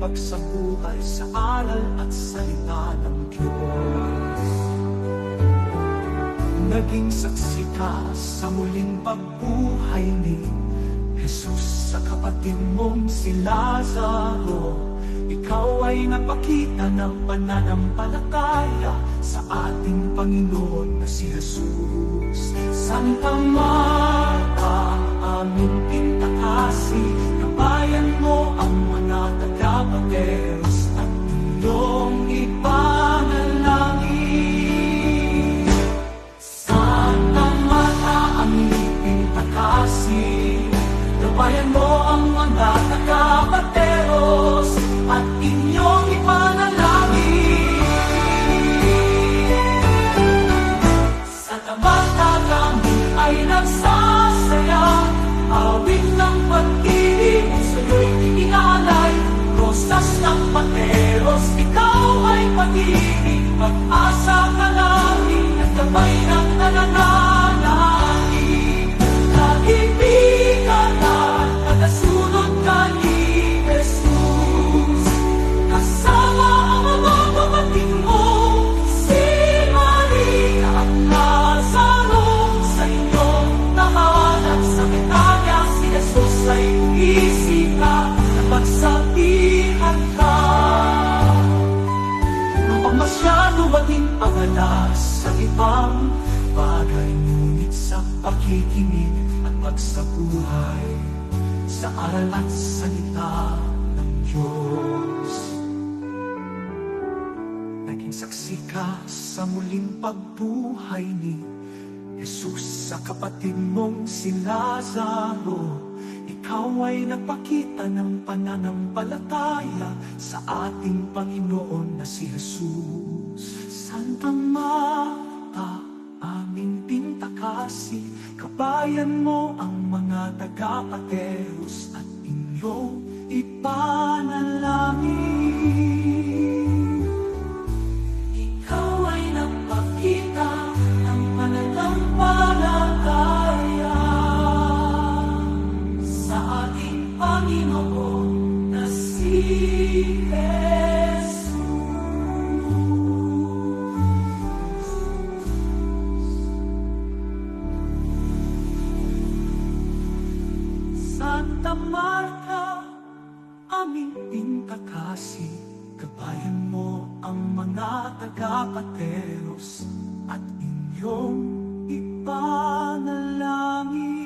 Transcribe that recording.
pagsabuhay sa aral at salita ng Diyos. Naging saksi ka sa muling pagbuhay ni Jesus sa kapatid mong si Lazaro. Ikaw ay napakita ng pananampalataya sa ating Panginoon na si Jesus. Santa Marta, aming pintakasi, kabayan mo ang mga taga-Mateos at iyong ipanalangin. Santa Marta, aming pintakasi, kabayan mo ang mga taga-Mateos at inyong ipanalangin. Santa Marta, kami ay nagsasaya, awit ng pag-ibig sa'yo'y inaalay. Rosas ng Mateos, ikaw ay pag-ibig, pag-asa ka namin at gabay ng nananalangin. Kaibigan at nagasunod ka ni Jesus, kasama ang mga kapatid mo, si Maria at Lazaro. Sa inyong nahanap sa Betania, si Jesus ay umisika na magsabihan ka. Upang masyado maging pagalas sa ibang bagay, ngunit sa pakikinig at pagsabuhay sa aral at salita ng Diyos. Naging saksi ka sa muling pagbuhay ni Jesus sa kapatid mong si Lazaro. Ikaw ay nagpakita ng pananampalataya sa ating Panginoon na si Jesus. Santa Marta, aming pintakasi, kabayan mo ang mga taga-Mateos at inyong ipanalangin. Ikaw ay nagpakita ng pananampalataya sa ating Panginoon na si Jesus. Santa Marta, aming pintakasi, gabayan mo ang mga taga-Mateos at inyong ipanalangin.